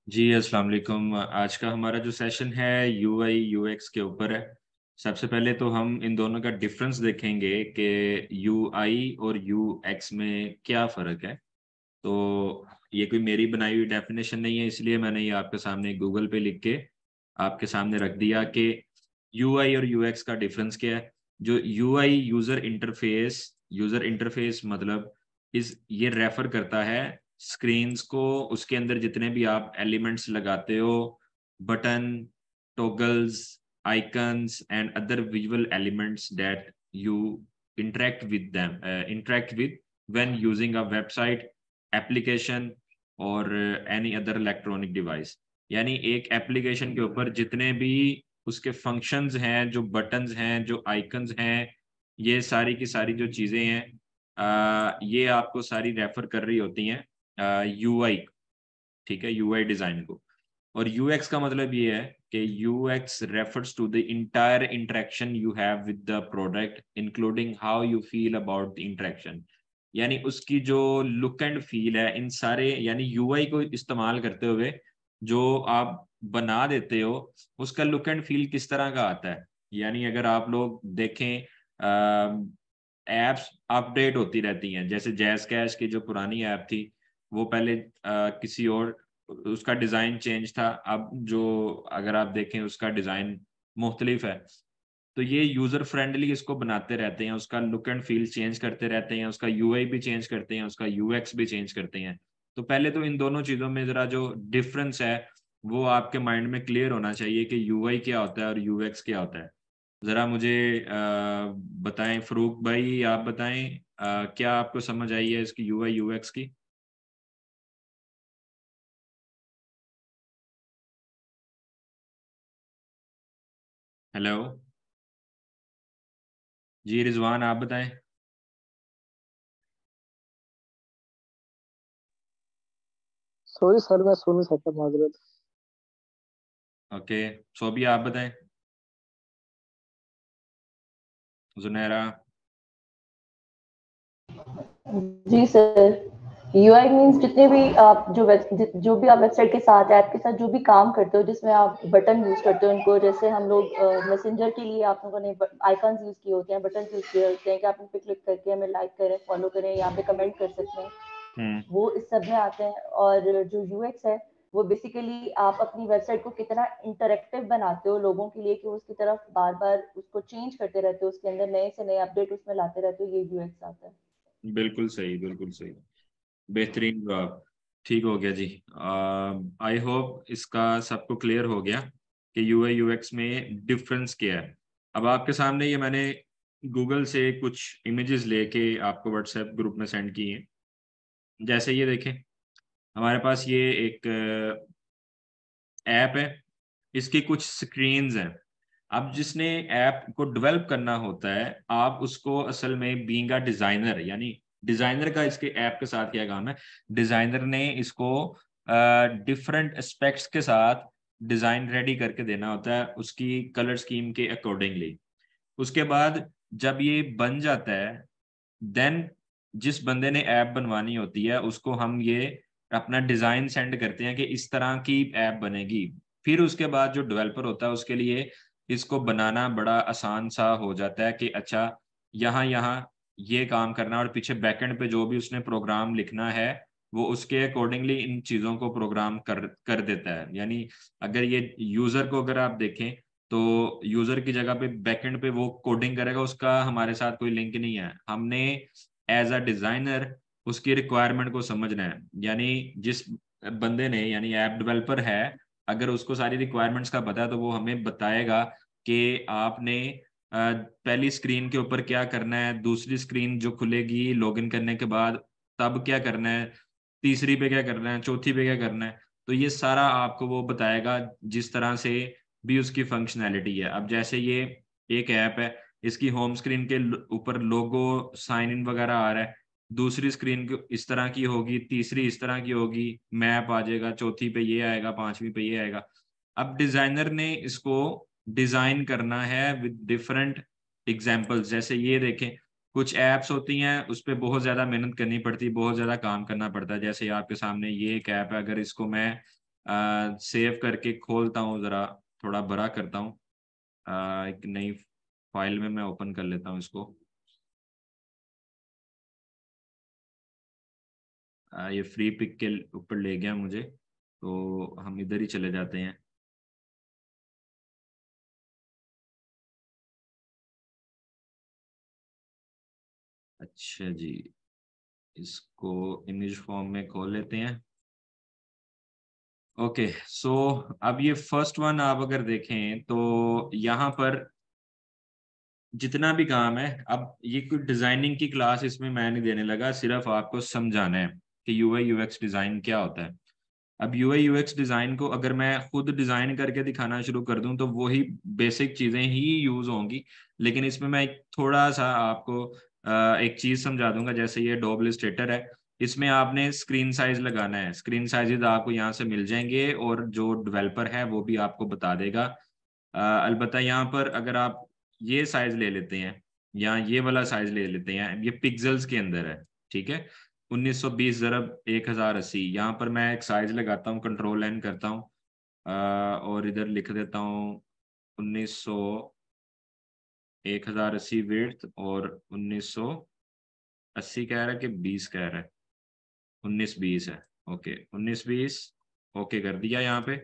जी अस्सलाम वालेकुम। आज का हमारा जो सेशन है यूआई यूएक्स के ऊपर है। सबसे पहले तो हम इन दोनों का डिफरेंस देखेंगे कि यूआई और यूएक्स में क्या फ़र्क है। तो ये कोई मेरी बनाई हुई डेफिनेशन नहीं है, इसलिए मैंने ये आपके सामने गूगल पे लिख के आपके सामने रख दिया कि यूआई और यूएक्स का डिफरेंस क्या है। जो यूआई यूज़र इंटरफेस मतलब इस ये रेफ़र करता है स्क्रीन्स को, उसके अंदर जितने भी आप एलिमेंट्स लगाते हो, button, toggles, icons and other visual elements that you interact with when using a website, application और एनी अदर इलेक्ट्रॉनिक डिवाइस। यानी एक एप्लीकेशन के ऊपर जितने भी उसके फंक्शंस हैं, जो बटन्स हैं, जो आइकन्स हैं, ये सारी की सारी जो चीज़ें हैं, ये आपको सारी रेफर कर रही होती हैं यूआई, ठीक है, यूआई डिज़ाइन को। और यूएक्स का मतलब ये है कि UX refers to the entire interaction you have with the product including how you feel about the interaction. यानी उसकी जो लुक एंड फील है इन सारे, यानी यूआई को इस्तेमाल करते हुए जो आप बना देते हो, उसका लुक एंड फील किस तरह का आता है। यानी अगर आप लोग देखें, एप्स अपडेट होती रहती हैं, जैसे जैज़ कैश की जो पुरानी ऐप थी, वो पहले किसी और उसका डिज़ाइन चेंज था। अब जो अगर आप देखें उसका डिज़ाइन मुख्तलिफ है। तो ये यूज़र फ्रेंडली इसको बनाते रहते हैं, उसका लुक एंड फ़ील चेंज करते रहते हैं, उसका यूआई भी चेंज करते हैं, उसका यूएक्स भी चेंज करते हैं। तो पहले तो इन दोनों चीज़ों में ज़रा जो डिफ़रेंस है, वो आपके माइंड में क्लियर होना चाहिए कि यूआई क्या होता है और यूएक्स क्या होता है। ज़रा मुझे बताएँ फ़रूक भाई, आप बताएँ क्या आपको समझ आई है इसकी यूआई यूएक्स की? हेलो? जी रिज़वान आप बताएँ? सॉरी सर, मैं सुन नहीं सकता, माजरत। ओके, सोबिया आप बताएँ? ज़ुनैरा? जी सर। यूआई मीन्स जितने भी आप जो भी आप वेबसाइट के साथ ऐप के साथ जो भी काम करते हो जिसमें आप बटन यूज करते हो उनको, जैसे हम लोग मैसेंजर के लिए आप लोगों ने आइकन्स यूज किए होते हैं, बटन यूज किए होते हैं कि आप उन पे क्लिक करके हमें लाइक करें, फॉलो करें, यहाँ पे कमेंट कर सकते हैं। हुँ। वो इस सब में आते हैं। और जो यूएक्स है वो बेसिकली आप अपनी वेबसाइट को कितना इंटरेक्टिव बनाते हो लोगों के लिए कि वो उसकी तरफ बार बार उसको चेंज करते रहते हो, उसके अंदर नए से नए अपडेट उसमें लाते रहते हो, ये यूएक्स आता है। बिल्कुल सही, बिल्कुल सही। बेहतरीन जवाब। ठीक हो गया जी। आई होप इसका सबको क्लियर हो गया कि यूआई यूएक्स में डिफरेंस क्या है। अब आपके सामने ये मैंने गूगल से कुछ इमेजेस लेके आपको व्हाट्सएप ग्रुप में सेंड किए हैं। जैसे ये देखें, हमारे पास ये एक ऐप है, इसकी कुछ स्क्रीन्स हैं। अब जिसने ऐप को डेवलप करना होता है, आप उसको असल में बीइंग अ डिजाइनर, यानी डिजाइनर का इसके ऐप के साथ क्या काम है, डिजाइनर ने इसको डिफरेंट एस्पेक्ट्स के साथ डिजाइन रेडी करके देना होता है उसकी कलर स्कीम के अकॉर्डिंगली। उसके बाद जब ये बन जाता है, देन जिस बंदे ने ऐप बनवानी होती है उसको हम ये अपना डिजाइन सेंड करते हैं कि इस तरह की ऐप बनेगी। फिर उसके बाद जो डेवलपर होता है उसके लिए इसको बनाना बड़ा आसान सा हो जाता है कि अच्छा, यहाँ यहाँ ये काम करना, और पीछे बैकएंड पे जो भी उसने प्रोग्राम लिखना है वो उसके अकॉर्डिंगली इन चीज़ों को प्रोग्राम कर देता है। यानी अगर ये यूज़र को अगर आप देखें, तो यूज़र की जगह पे बैकएंड पे वो कोडिंग करेगा, उसका हमारे साथ कोई लिंक नहीं है। हमने एज अ डिज़ाइनर उसकी रिक्वायरमेंट को समझना है। यानी जिस बंदे ने, यानी ऐप डेवलपर है, अगर उसको सारी रिक्वायरमेंट्स का पता है तो वो हमें बताएगा कि आपने पहली स्क्रीन के ऊपर क्या करना है, दूसरी स्क्रीन जो खुलेगी लॉगिन करने के बाद तब क्या करना है, तीसरी पे क्या करना है, चौथी पे क्या करना है। तो ये सारा आपको वो बताएगा जिस तरह से भी उसकी फंक्शनैलिटी है। अब जैसे ये एक ऐप है, इसकी होम स्क्रीन के ऊपर लोगो, साइन इन वगैरह आ रहा है, दूसरी स्क्रीन इस तरह की होगी, तीसरी इस तरह की होगी, मैप आ जाएगा, चौथी पे ये आएगा, पांचवी पे ये आएगा। अब डिजाइनर ने इसको डिजाइन करना है विद डिफरेंट एग्जांपल्स। जैसे ये देखें, कुछ ऐप्स होती हैं उस पे बहुत ज्यादा मेहनत करनी पड़ती है, बहुत ज्यादा काम करना पड़ता है। जैसे आपके सामने ये एक ऐप है, अगर इसको मैं सेव करके खोलता हूँ, ज़रा थोड़ा बड़ा करता हूँ, एक नई फाइल में मैं ओपन कर लेता हूँ इसको। ये फ्री पिक के ऊपर ले गया मुझे, तो हम इधर ही चले जाते हैं। अच्छा जी, इसको इमेज फॉर्म में खोल लेते हैं। ओके सो अब ये फर्स्ट वन आप अगर देखें तो यहाँ पर जितना भी काम है, अब ये कोई डिजाइनिंग की क्लास इसमें मैं नहीं देने लगा, सिर्फ आपको समझाना है कि यूआई यूएक्स डिजाइन क्या होता है। अब यूआई यूएक्स डिजाइन को अगर मैं खुद डिजाइन करके दिखाना शुरू कर दूं तो वही बेसिक चीजें ही यूज होंगी, लेकिन इसमें मैं एक थोड़ा सा आपको एक चीज समझा दूंगा। जैसे ये डॉब इलस्ट्रेटर है, इसमें आपने स्क्रीन साइज लगाना है। स्क्रीन साइजेस आपको यहाँ से मिल जाएंगे और जो डेवलपर है वो भी आपको बता देगा। अलबत्ता यहाँ पर अगर आप ये साइज ले लेते हैं या ये वाला साइज ले लेते हैं, ये पिक्सल्स के अंदर है, ठीक है। 1920 ज़रब 1080, यहाँ पर मैं एक साइज लगाता हूँ, कंट्रोल एन करता हूँ और इधर लिख देता हूँ 1900 1080 विड्थ, और 1980 कह रहा है कि 20 कह रहा है, 1920 है। ओके 1920 ओके कर दिया। यहाँ पे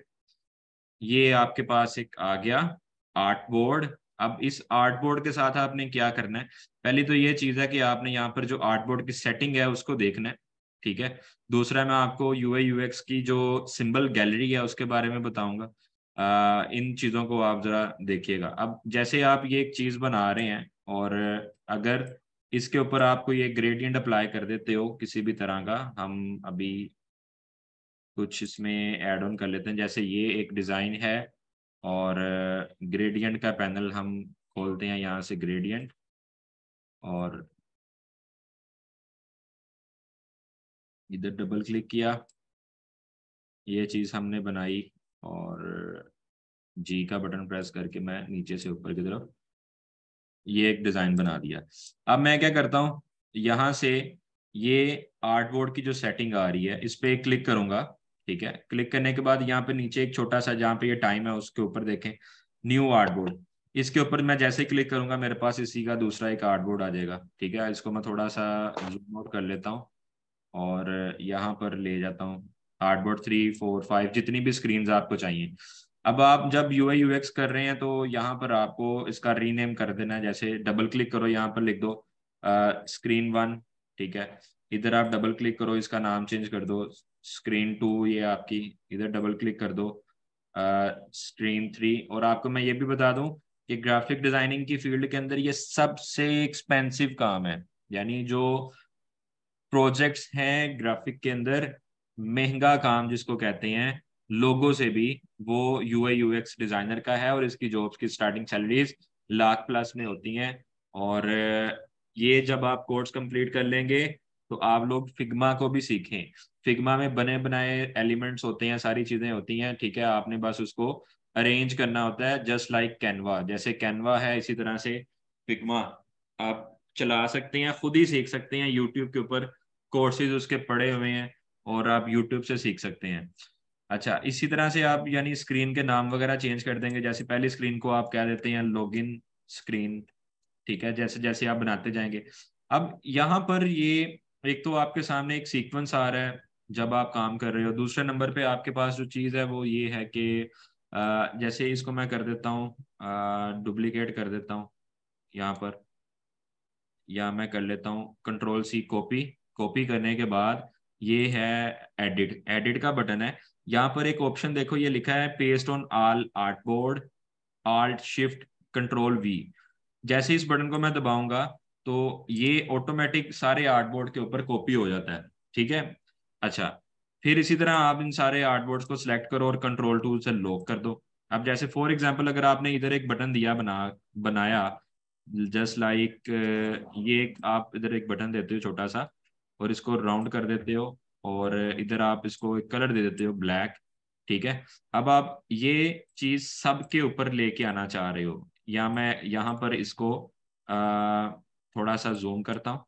ये आपके पास एक आ गया आर्ट बोर्ड। अब इस आर्ट बोर्ड के साथ आपने क्या करना है, पहली तो ये चीज है कि आपने यहाँ पर जो आर्ट बोर्ड की सेटिंग है उसको देखना है, ठीक है। दूसरा मैं आपको यूआई यूएक्स की जो सिंबल गैलरी है उसके बारे में बताऊंगा। इन चीजों को आप जरा देखिएगा। अब जैसे आप ये एक चीज बना रहे हैं और अगर इसके ऊपर आप कोई एक ग्रेडियंट अप्लाई कर देते हो किसी भी तरह का, हम अभी कुछ इसमें ऐड ऑन कर लेते हैं। जैसे ये एक डिज़ाइन है और ग्रेडियंट का पैनल हम खोलते हैं यहाँ से, ग्रेडियंट, और इधर डबल क्लिक किया, ये चीज़ हमने बनाई, और जी का बटन प्रेस करके मैं नीचे से ऊपर की तरफ ये एक डिज़ाइन बना दिया। अब मैं क्या करता हूँ, यहाँ से ये आर्टबोर्ड की जो सेटिंग आ रही है इस पे क्लिक करूंगा, ठीक है। क्लिक करने के बाद यहाँ पे नीचे एक छोटा सा जहाँ पे ये टाइम है उसके ऊपर देखें न्यू आर्टबोर्ड, इसके ऊपर मैं जैसे ही क्लिक करूंगा मेरे पास इसी का दूसरा एक आर्टबोर्ड आ जाएगा, ठीक है। इसको मैं थोड़ा सा जूम आउट कर लेता हूँ और यहाँ पर ले जाता हूँ। आर्टबोर्ड 3 4 5 जितनी भी स्क्रीन आपको चाहिए। अब आप जब यूआई यूएक्स कर रहे हैं तो यहाँ पर आपको इसका रीनेम कर देना है। जैसे डबल क्लिक करो, यहाँ पर लिख दो स्क्रीन 1, ठीक है। इधर आप डबल क्लिक करो, इसका नाम चेंज कर दो स्क्रीन 2, ये आपकी। इधर डबल क्लिक कर दो स्क्रीन 3। और आपको मैं ये भी बता दूं कि ग्राफिक डिजाइनिंग की फील्ड के अंदर ये सबसे एक्सपेंसिव काम है, यानी जो प्रोजेक्ट्स हैं ग्राफिक के अंदर, महंगा काम जिसको कहते हैं लोगों से भी, वो यूआई यूएक्स डिजाइनर का है। और इसकी जॉब्स की स्टार्टिंग सैलरीज लाख प्लस में होती हैं। और ये जब आप कोर्स कंप्लीट कर लेंगे तो आप लोग फिग्मा को भी सीखें। फिग्मा में बने बनाए एलिमेंट्स होते हैं, सारी चीजें होती हैं, ठीक है। आपने बस उसको अरेंज करना होता है, जस्ट लाइक कैनवा। जैसे कैनवा है इसी तरह से फिग्मा आप चला सकते हैं, खुद ही सीख सकते हैं। यूट्यूब के ऊपर कोर्सेज उसके पड़े हुए हैं और आप यूट्यूब से सीख सकते हैं। अच्छा, इसी तरह से आप यानी स्क्रीन के नाम वगैरह चेंज कर देंगे। जैसे पहली स्क्रीन को आप कह देते हैं लॉगिन स्क्रीन, ठीक है। जैसे जैसे आप बनाते जाएंगे, अब यहाँ पर ये एक तो आपके सामने एक सीक्वेंस आ रहा है जब आप काम कर रहे हो। दूसरे नंबर पे आपके पास जो चीज़ है वो ये है कि जैसे इसको मैं कर देता हूँ डुप्लीकेट कर देता हूँ यहाँ पर, या मैं कर लेता हूँ कंट्रोल C कॉपी। कॉपी करने के बाद ये है एडिट, एडिट का बटन है। यहाँ पर एक ऑप्शन देखो, ये लिखा है paste on all artboard, alt shift control V। जैसे इस बटन को मैं दबाऊंगा तो ये ऑटोमेटिक सारे आर्टबोर्ड के ऊपर कॉपी हो जाता है, ठीक है। अच्छा, फिर इसी तरह आप इन सारे आर्टबोर्ड्स को सिलेक्ट करो और कंट्रोल टूल से लॉक कर दो। अब जैसे फॉर एग्जांपल अगर आपने इधर एक बटन दिया बनाया, जस्ट लाइक ये आप इधर एक बटन देते हो छोटा सा और इसको राउंड कर देते हो, और इधर आप इसको एक कलर दे देते हो ब्लैक, ठीक है। अब आप ये चीज सबके ऊपर लेके आना चाह रहे हो, या मैं यहाँ पर इसको थोड़ा सा जूम करता हूँ।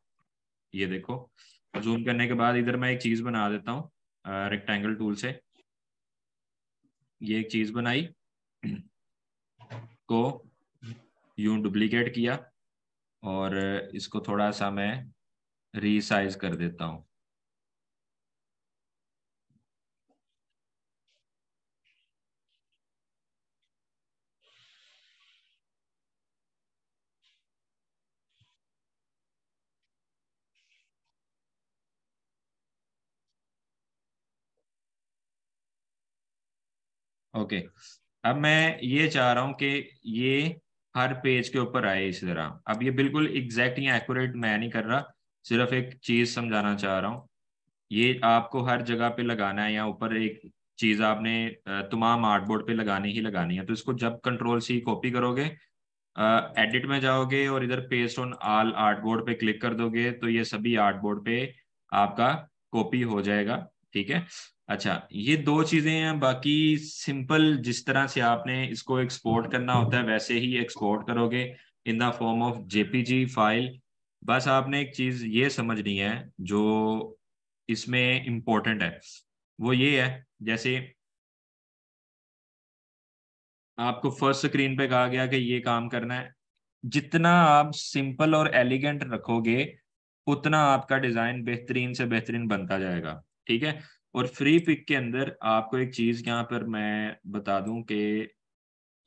ये देखो, जूम करने के बाद इधर मैं एक चीज बना देता हूँ रेक्टेंगल टूल से। ये एक चीज बनाई को यूं डुप्लीकेट किया और इसको थोड़ा सा मैं रीसाइज कर देता हूँ। ओके, अब मैं ये चाह रहा हूँ कि ये हर पेज के ऊपर आए इस तरह। अब ये बिल्कुल एग्जैक्ट या एक्यूरेट मैं नहीं कर रहा, सिर्फ एक चीज समझाना चाह रहा हूँ। ये आपको हर जगह पे लगाना है, या ऊपर एक चीज आपने तमाम आर्टबोर्ड पे लगानी ही लगानी है। तो इसको जब कंट्रोल सी कॉपी करोगे, एडिट में जाओगे और इधर पेस्ट ऑन ऑल आर्टबोर्ड पे क्लिक कर दोगे, तो ये सभी आर्टबोर्ड पे आपका कॉपी हो जाएगा। ठीक है। अच्छा, ये दो चीजें हैं। बाकी सिंपल जिस तरह से आपने इसको एक्सपोर्ट करना होता है वैसे ही एक्सपोर्ट करोगे in the form of JPG file. बस आपने एक चीज ये समझनी है जो इसमें इम्पोर्टेंट है, वो ये है, जैसे आपको फर्स्ट स्क्रीन पे कहा गया कि ये काम करना है, जितना आप सिंपल और एलिगेंट रखोगे उतना आपका डिजाइन बेहतरीन से बेहतरीन बनता जाएगा। ठीक है। और फ्री पिक के अंदर आपको एक चीज यहाँ पर मैं बता दूं कि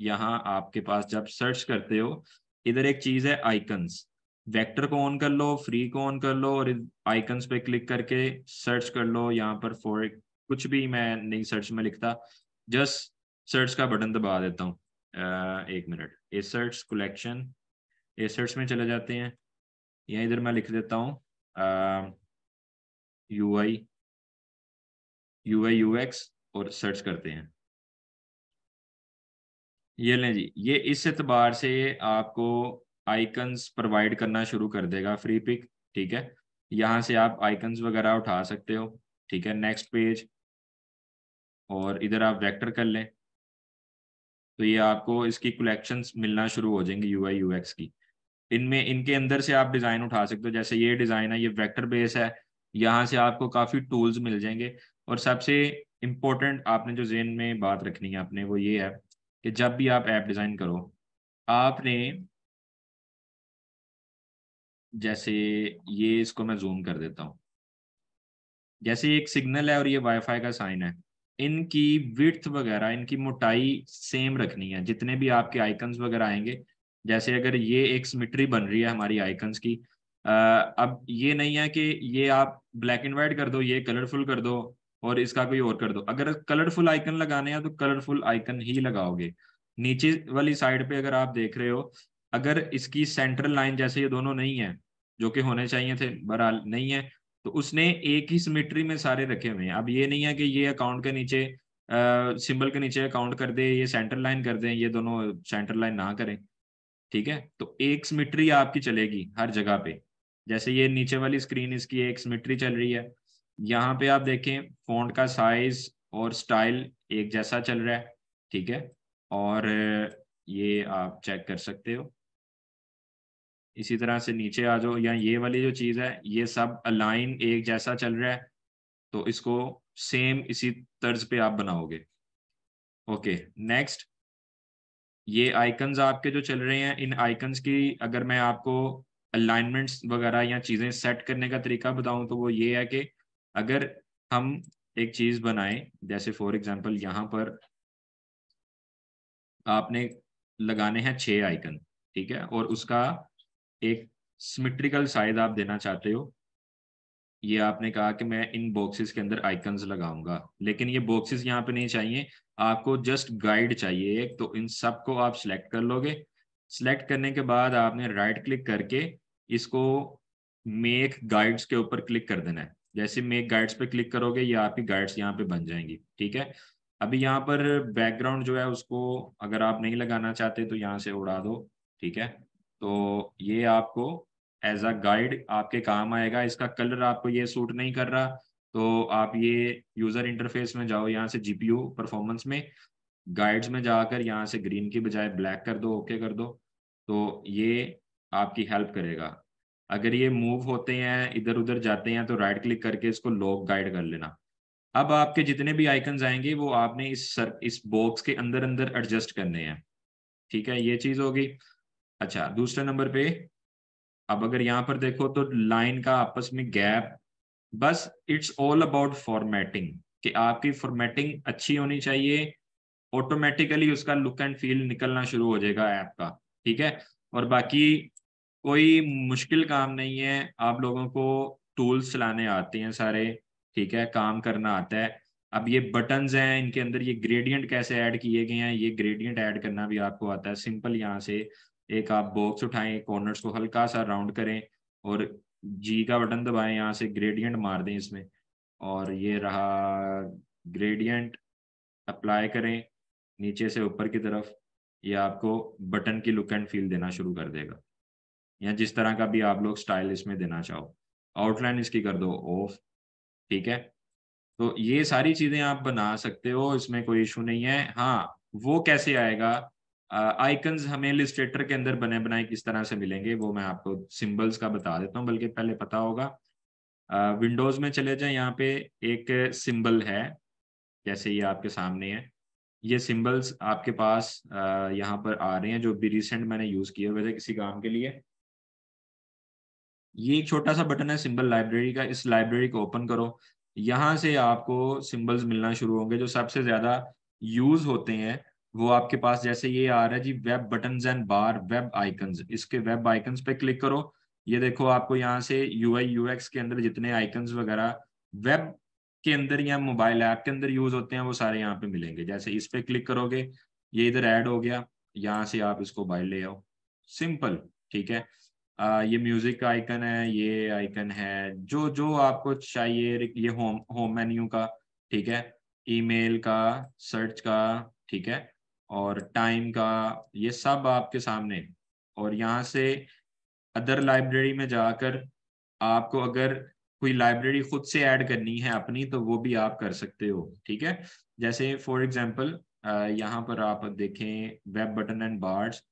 यहाँ आपके पास जब सर्च करते हो, इधर एक चीज है आइकन्स। वेक्टर को ऑन कर लो, फ्री को ऑन कर लो, और आइकन्स पे क्लिक करके सर्च कर लो। यहाँ पर फॉर कुछ भी मैं नहीं सर्च में लिखता, जस्ट सर्च का बटन दबा देता हूँ। एक मिनट, ये सर्च कलेक्शन, ये सर्च में चले जाते हैं। या इधर मैं लिख देता हूँ यूआई यूएक्स और सर्च करते हैं। ये लें जी, ये इस एतबार से आपको आइकन्स प्रोवाइड करना शुरू कर देगा फ्री पिक। ठीक है। यहाँ से आप आइकन्स वगैरह उठा सकते हो। ठीक है। नेक्स्ट पेज, और इधर आप वेक्टर कर लें तो ये आपको इसकी कलेक्शंस मिलना शुरू हो जाएंगी यूआई यूएक्स की। इनमें इनके अंदर से आप डिज़ाइन उठा सकते हो। जैसे ये डिज़ाइन है, ये वेक्टर बेस है, यहाँ से आपको काफ़ी टूल्स मिल जाएंगे। और सबसे इम्पोर्टेंट आपने जो जेन में बात रखनी है आपने, वो ये है कि जब भी आप ऐप डिज़ाइन करो, आपने जैसे ये, इसको मैं जूम कर देता हूँ, जैसे एक सिग्नल है और ये वाईफाई का साइन है, इनकी विड्थ वगैरह, इनकी मोटाई सेम रखनी है जितने भी आपके आइकन्स वगैरह आएंगे। जैसे अगर ये एक सिमिट्री बन रही है हमारी आइकन्स की, अब ये नहीं है कि ये आप ब्लैक एंड वाइट कर दो, ये कलरफुल कर दो और इसका कोई और कर दो। अगर कलरफुल आइकन लगाने हैं तो कलरफुल आइकन ही लगाओगे। नीचे वाली साइड पे अगर आप देख रहे हो, अगर इसकी सेंट्रल लाइन जैसे ये दोनों नहीं है, जो कि होने चाहिए थे, बहरहाल नहीं है, तो उसने एक ही सिमेट्री में सारे रखे हुए हैं। अब ये नहीं है कि ये अकाउंट के नीचे सिंबल के नीचे अकाउंट कर दे, ये सेंटर लाइन कर दें, ये दोनों सेंटर लाइन ना करें। ठीक है। तो एक सिमेट्री आपकी चलेगी हर जगह पे। जैसे ये नीचे वाली स्क्रीन, इसकी एक सिमेट्री चल रही है। यहाँ पे आप देखें फॉन्ट का साइज और स्टाइल एक जैसा चल रहा है। ठीक है। और ये आप चेक कर सकते हो। इसी तरह से नीचे आ जाओ, या ये वाली जो चीज़ है, ये सब अलाइन एक जैसा चल रहा है, तो इसको सेम इसी तर्ज पे आप बनाओगे। ओके। नेक्स्ट, ये आइकन्स आपके जो चल रहे हैं, इन आइकन्स की अगर मैं आपको अलाइनमेंट्स वगैरह या चीज़ें सेट करने का तरीका बताऊं, तो वो ये है कि अगर हम एक चीज़ बनाएं, जैसे फॉर एग्जांपल यहाँ पर आपने लगाने हैं 6 आइकन। ठीक है। और उसका एक सिमेट्रिकल साइज आप देना चाहते हो। ये आपने कहा कि मैं इन बॉक्सेस के अंदर आइकन्स लगाऊंगा, लेकिन ये बॉक्सेस यहाँ पे नहीं चाहिए, आपको जस्ट गाइड चाहिए एक। तो इन सब को आप सिलेक्ट कर लोगे। सिलेक्ट करने के बाद आपने राइट क्लिक करके इसको मेक गाइड्स के ऊपर क्लिक कर देना है। जैसे मेक गाइड्स पे क्लिक करोगे, ये आपकी गाइड्स यहाँ पे बन जाएंगी। ठीक है। अभी यहाँ पर बैकग्राउंड जो है उसको अगर आप नहीं लगाना चाहते तो यहाँ से उड़ा दो। ठीक है। तो ये आपको एज अ गाइड आपके काम आएगा। इसका कलर आपको ये सूट नहीं कर रहा, तो आप ये यूजर इंटरफेस में जाओ, यहाँ से जीपीयू परफॉर्मेंस में गाइड्स में जाकर यहाँ से ग्रीन की बजाय ब्लैक कर दो, ओके कर दो। तो ये आपकी हेल्प करेगा। अगर ये मूव होते हैं, इधर उधर जाते हैं, तो राइट क्लिक करके इसको लॉक गाइड कर लेना। अब आपके जितने भी आइकन्स आएंगे वो आपने इस बॉक्स के अंदर अंदर एडजस्ट करने हैं, ठीक है, ये चीज होगी। अच्छा, दूसरे नंबर पे अब अगर यहाँ पर देखो तो लाइन का आपस में गैप, बस इट्स ऑल अबाउट फॉर्मेटिंग, कि आपकी फॉर्मेटिंग अच्छी होनी चाहिए, ऑटोमेटिकली उसका लुक एंड फील निकलना शुरू हो जाएगा ऐप का, ठीक है। और बाकी कोई मुश्किल काम नहीं है, आप लोगों को टूल्स चलाने आते हैं सारे, ठीक है, काम करना आता है। अब ये बटन्स हैं, इनके अंदर ये ग्रेडियंट कैसे ऐड किए गए हैं, ये ग्रेडियंट ऐड करना भी आपको आता है। सिंपल यहाँ से एक आप बॉक्स उठाएं, कॉर्नर्स को हल्का सा राउंड करें और जी का बटन दबाएं, यहाँ से ग्रेडियंट मार दें इसमें, और ये रहा ग्रेडियंट, अप्लाई करें नीचे से ऊपर की तरफ, ये आपको बटन की लुक एंड फील देना शुरू कर देगा, या जिस तरह का भी आप लोग स्टाइल इसमें देना चाहो। आउटलाइन इसकी कर दो ऑफ, ठीक है। तो ये सारी चीजें आप बना सकते हो, इसमें कोई इशू नहीं है। हाँ, वो कैसे आएगा, आइकन्स हमें इलस्ट्रेटर के अंदर बने बनाए किस तरह से मिलेंगे वो मैं आपको सिंबल्स का बता देता हूँ, बल्कि पहले पता होगा। विंडोज में चले जाए, यहाँ पे एक सिंबल है, जैसे ये आपके सामने है, ये सिंबल्स आपके पास यहाँ पर आ रहे हैं, जो भी रिसेंट मैंने यूज किए हुए थे किसी काम के लिए। ये एक छोटा सा बटन है सिंबल लाइब्रेरी का, इस लाइब्रेरी को ओपन करो, यहाँ से आपको सिंबल्स मिलना शुरू होंगे जो सबसे ज्यादा यूज होते हैं। वो आपके पास जैसे ये आ रहा है जी, web buttons and bar web icons, इसके वेब आइकन्स पे क्लिक करो। ये देखो आपको यहाँ से यूआई यूएक्स के अंदर जितने आइकन्स वगैरह वेब के अंदर या मोबाइल ऐप के अंदर यूज होते हैं वो सारे यहाँ पे मिलेंगे। जैसे इस पे क्लिक करोगे, ये इधर ऐड हो गया, यहाँ से आप इसको बाहर ले आओ, सिंपल, ठीक है। ये म्यूजिक का आइकन है, ये आइकन है जो जो आपको चाहिए, ये होम होम मेन्यू का, ठीक है, ईमेल का, सर्च का, ठीक है, और टाइम का, ये सब आपके सामने। और यहाँ से अदर लाइब्रेरी में जाकर आपको अगर कोई लाइब्रेरी खुद से ऐड करनी है अपनी, तो वो भी आप कर सकते हो, ठीक है। जैसे फॉर एग्जांपल यहाँ पर आप देखें वेब बटन एंड बार्स,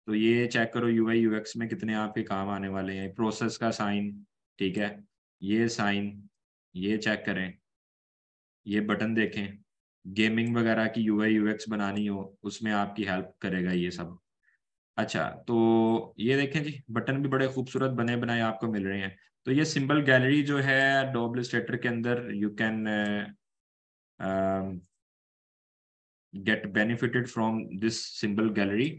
तो ये चेक करो यूआई यूएक्स में कितने आपके काम आने वाले हैं। प्रोसेस का साइन, ठीक है, ये साइन, ये चेक करें, ये बटन देखें, गेमिंग वगैरह की यूआई यूएक्स बनानी हो उसमें आपकी हेल्प करेगा ये सब। अच्छा, तो ये देखें जी, बटन भी बड़े खूबसूरत बने बनाए आपको मिल रहे हैं। तो ये सिंबल गैलरी जो है एडोब इलस्ट्रेटर के अंदर, you can get benefited from this symbol gallery.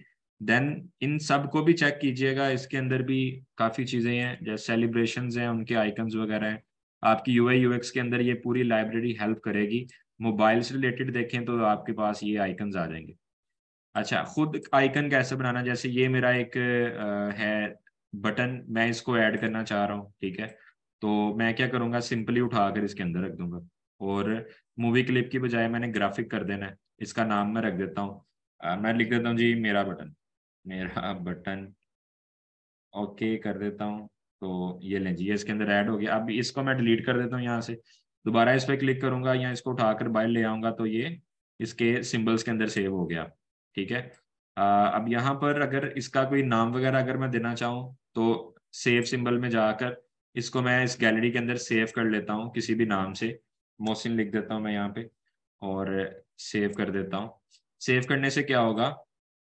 Then इन सब को भी चेक कीजिएगा, इसके अंदर भी काफ़ी चीज़ें हैं, जैसे सेलिब्रेशंस हैं, उनके आइकन्स वगैरह हैं। आपकी यूआई यूएक्स के अंदर ये पूरी लाइब्रेरी हेल्प करेगी। मोबाइल से रिलेटेड देखें तो आपके पास ये आइकन्स आ जाएंगे। अच्छा, खुद आइकन कैसे बनाना, जैसे ये मेरा एक है बटन, मैं इसको ऐड करना चाह रहा हूँ, ठीक है। तो मैं क्या करूँगा, सिंपली उठाकर इसके अंदर रख दूंगा, और मूवी क्लिप की बजाय मैंने ग्राफिक कर देना है। इसका नाम मैं रख देता हूँ, मैं लिख देता हूँ जी मेरा बटन, मेरा बटन, ओके कर देता हूँ। तो ये लें जी, ये इसके अंदर ऐड हो गया। अब इसको मैं डिलीट कर देता हूँ यहाँ से, दोबारा इस पर क्लिक करूंगा या इसको उठाकर बाहर ले आऊंगा तो ये इसके सिंबल्स के अंदर सेव हो गया, ठीक है। अब यहाँ पर अगर इसका कोई नाम वगैरह अगर मैं देना चाहूँ तो सेव सिंबल में जाकर इसको मैं इस गैलरी के अंदर सेव कर लेता हूँ किसी भी नाम से, मोहसिन लिख देता हूँ मैं यहाँ पे और सेव कर देता हूँ। सेव करने से क्या होगा,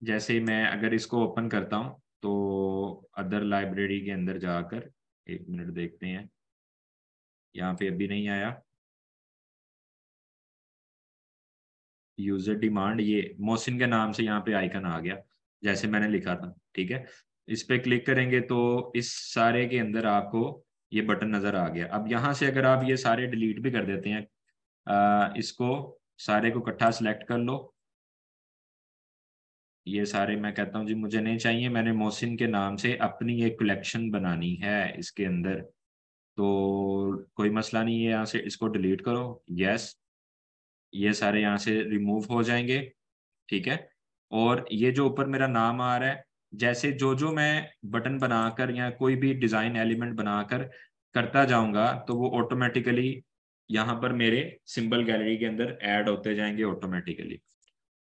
जैसे ही मैं अगर इसको ओपन करता हूँ तो अदर लाइब्रेरी के अंदर जाकर, एक मिनट देखते हैं, यहाँ पे अभी नहीं आया यूजर डिमांड, ये मोहसिन के नाम से यहाँ पे आइकन आ गया जैसे मैंने लिखा था, ठीक है। इस पे क्लिक करेंगे तो इस सारे के अंदर आपको ये बटन नजर आ गया। अब यहाँ से अगर आप ये सारे डिलीट भी कर देते हैं, इसको सारे को इकट्ठा सेलेक्ट कर लो, ये सारे मैं कहता हूँ जी मुझे नहीं चाहिए, मैंने मोहसिन के नाम से अपनी एक कलेक्शन बनानी है इसके अंदर, तो कोई मसला नहीं है, यहाँ से इसको डिलीट करो, यस, ये सारे यहाँ से रिमूव हो जाएंगे, ठीक है। और ये जो ऊपर मेरा नाम आ रहा है, जैसे जो जो मैं बटन बनाकर या कोई भी डिजाइन एलिमेंट बनाकर करता जाऊंगा तो वो ऑटोमेटिकली यहाँ पर मेरे सिंबल गैलरी के अंदर ऐड होते जाएंगे ऑटोमेटिकली।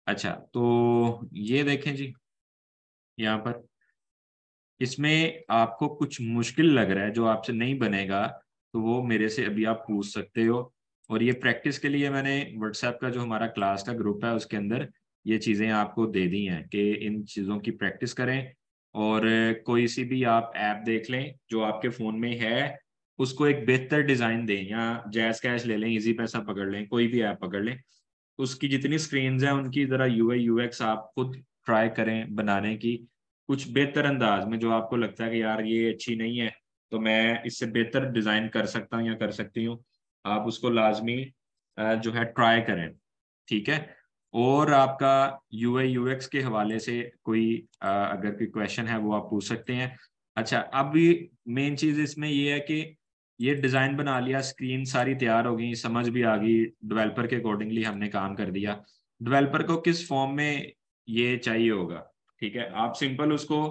अच्छा, तो ये देखें जी, यहाँ पर इसमें आपको कुछ मुश्किल लग रहा है जो आपसे नहीं बनेगा, तो वो मेरे से अभी आप पूछ सकते हो और ये प्रैक्टिस के लिए मैंने व्हाट्सएप का जो हमारा क्लास का ग्रुप है उसके अंदर ये चीज़ें आपको दे दी हैं कि इन चीज़ों की प्रैक्टिस करें। और कोई सी भी आप ऐप देख लें जो आपके फ़ोन में है, उसको एक बेहतर डिज़ाइन दें, या जैज़ कैश ले लें, इजी पैसा पकड़ लें, कोई भी ऐप पकड़ लें, उसकी जितनी स्क्रीन्स हैं उनकी ज़रा यूआई यूएक्स आप खुद ट्राई करें बनाने की, कुछ बेहतर अंदाज में, जो आपको लगता है कि यार ये अच्छी नहीं है तो मैं इससे बेहतर डिज़ाइन कर सकता हूँ या कर सकती हूँ, आप उसको लाजमी जो है ट्राई करें। ठीक है। और आपका यूआई यूएक्स के हवाले से कोई अगर कोई क्वेश्चन है वो आप पूछ सकते हैं। अच्छा, अभी मेन चीज़ इसमें ये है कि ये डिज़ाइन बना लिया, स्क्रीन सारी तैयार हो गई, समझ भी आ गई, डेवलपर के अकॉर्डिंगली हमने काम कर दिया। डेवलपर को किस फॉर्म में ये चाहिए होगा, ठीक है, आप सिंपल उसको,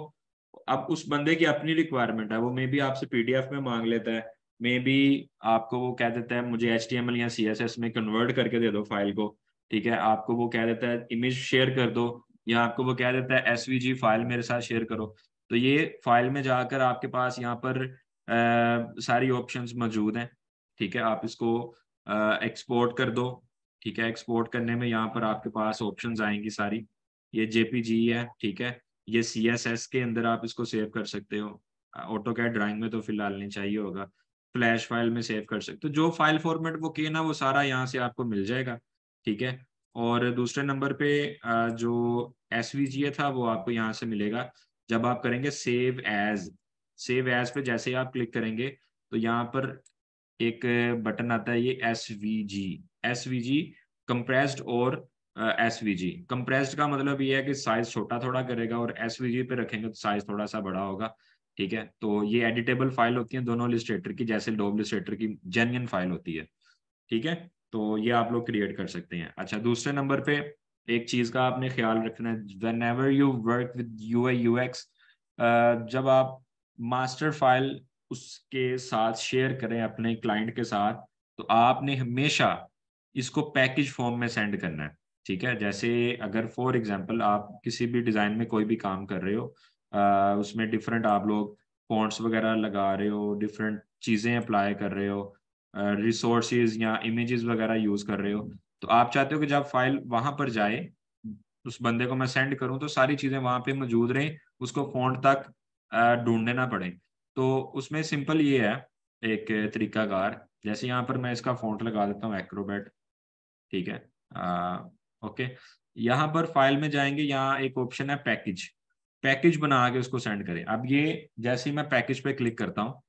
अब उस बंदे की अपनी रिक्वायरमेंट है, वो मे बी आपसे पीडीएफ में मांग लेता है, मे बी आपको वो कह देता है मुझे एचटीएमएल या सीएसएस में कन्वर्ट करके दे दो फाइल को, ठीक है, आपको वो कह देता है इमेज शेयर कर दो, या आपको वो कह देता है एसवीजी फाइल मेरे साथ शेयर करो। तो ये फाइल में जाकर आपके पास यहाँ पर सारी ऑप्शंस मौजूद हैं। ठीक है, आप इसको एक्सपोर्ट कर दो। ठीक है, एक्सपोर्ट करने में यहाँ पर आपके पास ऑप्शंस आएंगी सारी, ये जेपीजी है, ठीक है, ये सीएसएस के अंदर आप इसको सेव कर सकते हो, ऑटो कैड ड्राइंग में तो फिलहाल नहीं चाहिए होगा, फ्लैश फाइल में सेव कर सकते हो, जो फाइल फॉर्मेट वो किए ना वो सारा यहाँ से आपको मिल जाएगा। ठीक है। और दूसरे नंबर पे जो एसवीजी था वो आपको यहाँ से मिलेगा, जब आप करेंगे सेव एज, सेव एज पे जैसे ही आप क्लिक करेंगे तो यहाँ पर एक बटन आता है, ये एसवीजी, एसवीजी कंप्रेस्ड और एसवीजी। कंप्रेस्ड का मतलब ये है कि साइज छोटा थोड़ा करेगा, और एसवीजी पे रखेंगे तो साइज थोड़ा सा बड़ा होगा। ठीक है, तो ये एडिटेबल फाइल होती है दोनों इलस्ट्रेटर की, जैसे डोब इलस्ट्रेटर की जेन्युइन फाइल होती है। ठीक है, तो ये आप लोग क्रिएट कर सकते हैं। अच्छा, दूसरे नंबर पे एक चीज का आपने ख्याल रखना है, whenever you work with UI UX, जब आप मास्टर फाइल उसके साथ शेयर करें अपने क्लाइंट के साथ, तो आपने हमेशा इसको पैकेज फॉर्म में सेंड करना है। ठीक है, जैसे अगर फॉर एग्जांपल आप किसी भी डिज़ाइन में कोई भी काम कर रहे हो, उसमें डिफरेंट आप लोग फॉन्ट्स वगैरह लगा रहे हो, डिफरेंट चीज़ें अप्लाई कर रहे हो, रिसोर्सेज या इमेजेस वगैरह यूज़ कर रहे हो, तो आप चाहते हो कि जब फाइल वहां पर जाए, उस बंदे को मैं सेंड करूं तो सारी चीज़ें वहां पे मौजूद रहें, उसको फॉन्ट तक ढूंढने ना पड़े। तो उसमें सिंपल ये है एक तरीकाकार, जैसे यहाँ पर मैं इसका फॉन्ट लगा देता हूँ एक्रोबैट। ठीक है, ओके, यहाँ पर फाइल में जाएंगे, यहाँ एक ऑप्शन है पैकेज, पैकेज बना के उसको सेंड करें। अब ये जैसे ही मैं पैकेज पे क्लिक करता हूँ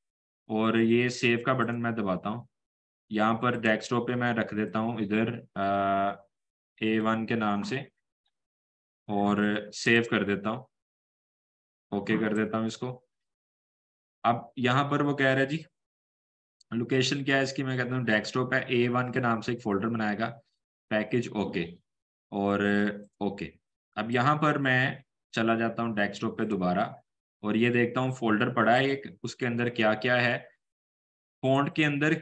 और ये सेव का बटन मैं दबाता हूँ, यहाँ पर डेस्कटॉप पे मैं रख देता हूँ इधर A1 के नाम से, और सेव कर देता हूँ, ओके कर देता हूँ इसको। अब यहाँ पर वो कह रहा है जी लोकेशन क्या है इसकी, मैं कहता हूँ डेस्कटॉप है, A1 के नाम से एक फोल्डर बनाएगा, पैकेज, ओके, और ओके। अब यहाँ पर मैं चला जाता हूँ डेस्कटॉप पे दोबारा, और ये देखता हूँ फोल्डर पड़ा है एक, उसके अंदर क्या क्या है। फॉन्ट के अंदर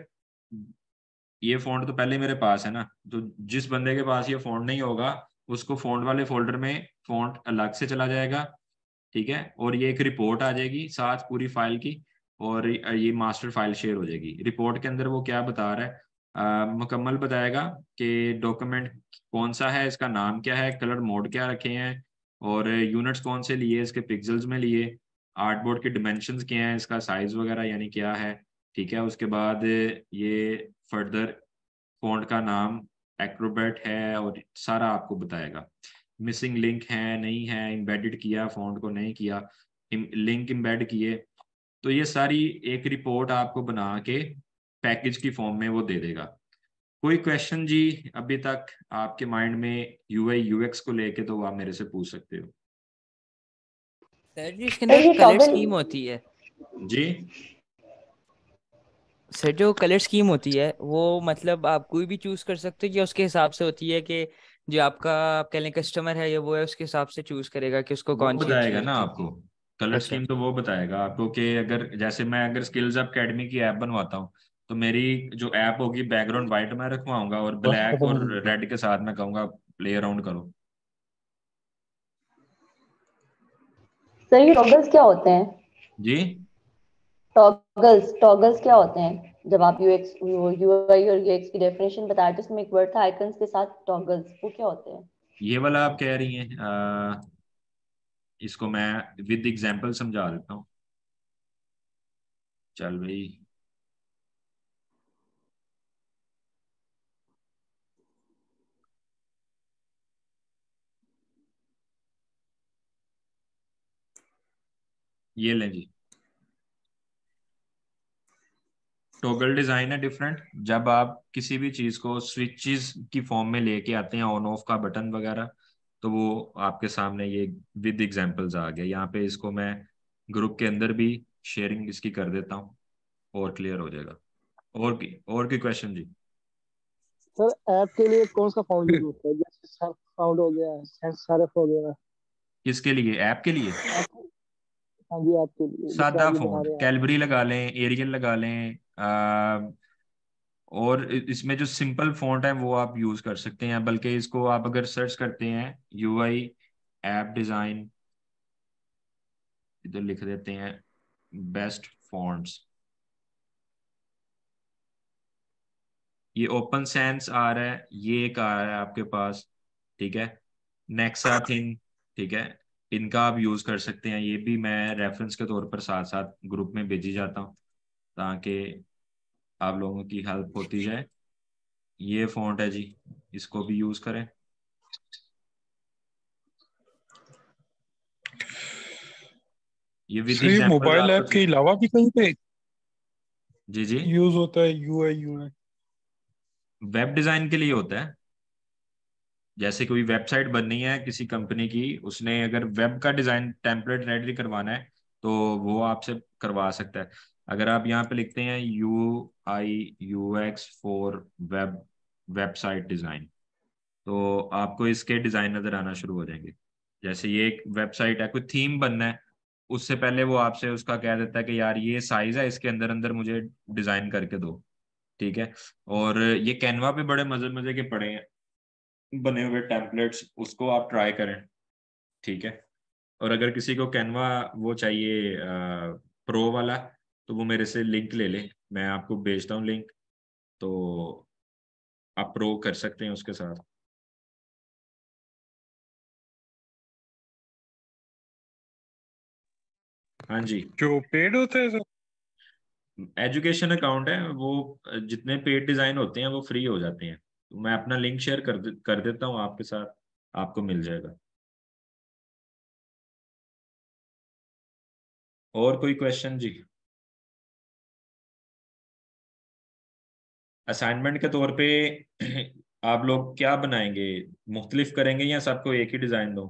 ये फॉन्ट तो पहले मेरे पास है ना, तो जिस बंदे के पास ये फॉन्ट नहीं होगा उसको फॉन्ट वाले फोल्डर में फॉन्ट अलग से चला जाएगा। ठीक है, और ये एक रिपोर्ट आ जाएगी साथ पूरी फाइल की, और ये मास्टर फाइल शेयर हो जाएगी। रिपोर्ट के अंदर वो क्या बता रहा है, मुकम्मल बताएगा कि डॉक्यूमेंट कौन सा है, इसका नाम क्या है, कलर मोड क्या रखे हैं, और यूनिट्स कौन से लिए, इसके पिक्सल्स में लिए, आर्टबोर्ड के डिमेंशंस क्या हैं, इसका साइज वगैरह यानी क्या है। ठीक है, उसके बाद ये फर्दर फॉन्ट का नाम एक्रोबैट है, और सारा आपको बताएगा। मिसिंग लिंक है नहीं है, एम्बेडेड किया फॉन्ट को नहीं किया, लिंक एम्बेड किए, तो ये सारी एक रिपोर्ट आपको बना के पैकेज की फॉर्म में वो दे देगा। कोई क्वेश्चन जी अभी तक आपके माइंड में यूआई यूएक्स को लेके, तो आप मेरे से पूछ सकते हो। सर जी इसके अंदर कलर स्कीम होती है जी सर, जो कलर स्कीम होती है वो मतलब आप कोई भी चूज कर सकते हो, या उसके हिसाब से होती है कि जो आपका आप कह लें कस्टमर है या वो है उसके हिसाब से चूज करेगा कि उसको वो कौन सी अच्छी बताएगा ना लगती है? आपको, कलर अच्छा। स्कीम तो वो बताएगा आपको कि अगर जैसे मैं अगर स्किल्स अकेडमी की ऐप बनवाता हूँ, तो मेरी जो ऐप होगी बैकग्राउंड वाइट में रखवाऊंगा, और ब्लैक और रेड के साथ मैं कहूंगा प्ले अराउंड करो। सर ये टॉगल्स क्या होते हैं? जी टॉगल्स टॉगल्स क्या होते हैं? जब आप यूएक्स यूआई और यूएक्स की डेफिनेशन बता रहे थे, उसमें एक वर्ड था आइकन्स के साथ टॉगल्स, वो क्या होते हैं? ये वाला आप कह रही हैं, इसको मैं विद एग्जांपल समझा देता हूँ। चल भाई, ये लें जी। टॉगल डिजाइन है डिफरेंट। जब आप किसी भी चीज को स्विचेस की फॉर्म में लेके आते हैं, ऑन ऑफ का बटन वगैरह, तो वो आपके सामने ये विद एग्जांपल्स आ गया। यहाँ पे इसको मैं ग्रुप के अंदर भी शेयरिंग इसकी कर देता हूँ और क्लियर हो जाएगा। और की क्वेश्चन जी? सर ऐप के लिए कौन सा फाउंड यूज होता है? जैसे सर्फ फाउंड हो गया, सेंस सर्फ हो गया। किसके लिए? ऐप के लिए? आप, हाँ जी, ऐप के लिए जैसे सादा आप ये बना फोन रहे हैं। कैलबरी लगा लें, एरियल लगा लें, और इसमें जो सिंपल फॉन्ट है वो आप यूज कर सकते हैं। बल्कि इसको आप अगर सर्च करते हैं यूआई ऐप डिजाइन, इधर लिख देते हैं बेस्ट फॉन्ट्स, ये ओपन सेंस आ रहा है, ये एक आ रहा है आपके पास, ठीक है, नेक्सा थिंग, ठीक है, इनका आप यूज कर सकते हैं। ये भी मैं रेफरेंस के तौर पर साथ साथ ग्रुप में भेजी जाता हूँ ताकि आप लोगों की हेल्प होती जाए। ये फॉन्ट है जी, इसको भी यूज करें। ये विद सर ये एग्जांपल्स मोबाइल आपको ऐप के अलावा भी कहीं पे जी जी, यूज होता है यूआई यूआई? वेब डिजाइन के लिए होता है। जैसे कोई वेबसाइट बननी है किसी कंपनी की, उसने अगर वेब का डिजाइन टेम्पलेट रेडी करवाना है तो वो आपसे करवा सकता है। अगर आप यहाँ पे लिखते हैं UI UX for web website design, तो आपको इसके डिजाइन नजर आना शुरू हो जाएंगे। जैसे ये एक वेबसाइट है, कोई थीम बनना है, उससे पहले वो आपसे उसका कह देता है कि यार ये साइज है, इसके अंदर अंदर मुझे डिजाइन करके दो, ठीक है। और ये कैनवा पे बड़े मजे मजे के पड़े हैं बने हुए टेम्पलेट्स, उसको आप ट्राई करें, ठीक है। और अगर किसी को कैनवा वो चाहिए प्रो वाला, तो वो मेरे से लिंक ले ले, मैं आपको भेजता हूँ लिंक, तो आप प्रो कर सकते हैं उसके साथ। हाँ जी, जो पेड होता है सर? एजुकेशन अकाउंट है वो, जितने पेड डिजाइन होते हैं वो फ्री हो जाते हैं। तो मैं अपना लिंक शेयर कर देता हूँ आपके साथ, आपको मिल जाएगा। और कोई क्वेश्चन जी? असाइनमेंट के तौर पे आप लोग क्या बनाएंगे? मुख्तलिफ करेंगे या सबको एक ही डिजाइन दो?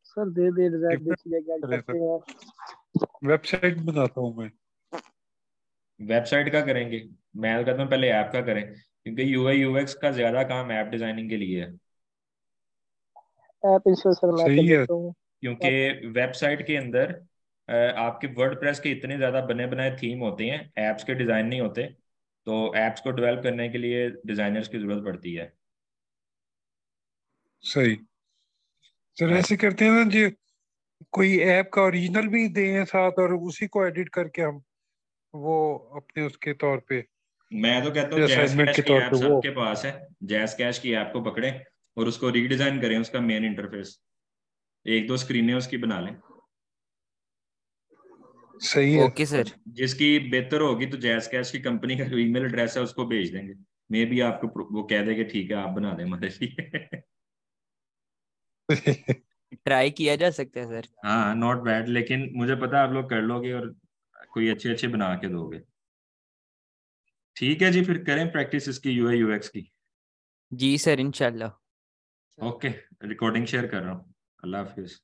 सर दे दे डिजाइन, डिफरेंट देखिए क्या करें करते सर, हैं। वेबसाइट बनाता हूँ मैं। वेबसाइट का करेंगे? मैं तो कहता हूँ पहले ऐप का करें, क्योंकि UI UX का ज्यादा काम ऐप डिजाइनिंग के लिए है। ऐप इंश्योर सर मैं कर सही है। देता हूँ। क्योंकि वेबसाइट के अंदर आपके वर्डप्रेस के इतने ज्यादा बने बनाए थीम होते हैं, ऐप्स के डिजाइन नहीं होते, तो ऐप्स को डेवलप करने के लिए डिजाइनर्स की जरूरत पड़ती है। सही सर, हाँ, ऐसे करते हैं ना जी, कोई ऐप का ओरिजिनल भी दें साथ और उसी को एडिट करके हम वो अपने उसके तौर पे मैं तो कहता हूँ जैस असाइनमेंट कैश के की तौर ऐप पे वो। सबके पास है, जैस कैश की ऐप को पकड़ें और उसको रीडिजाइन करें, उसका मेन इंटरफेस एक दो स्क्रीनें उसकी बना लें। सही है। ओके और सर। जिसकी बेहतर होगी तो जैस कैश की कंपनी का जो ईमेल एड्रेस है उसको भेज देंगे, मे भी आपको वो कह देंगे ठीक है आप बना दें हमारे लिए। ट्राई किया जा सकता है सर। हाँ, नॉट बैड, लेकिन मुझे पता है आप लोग कर लोगे और कोई अच्छे अच्छे बना के दोगे। ठीक है जी, फिर करें प्रैक्टिस इसकी UI UX की। जी सर, इंशाल्लाह। ओके, रिकॉर्डिंग शेयर कर रहा हूँ। अल्लाह हाफिज।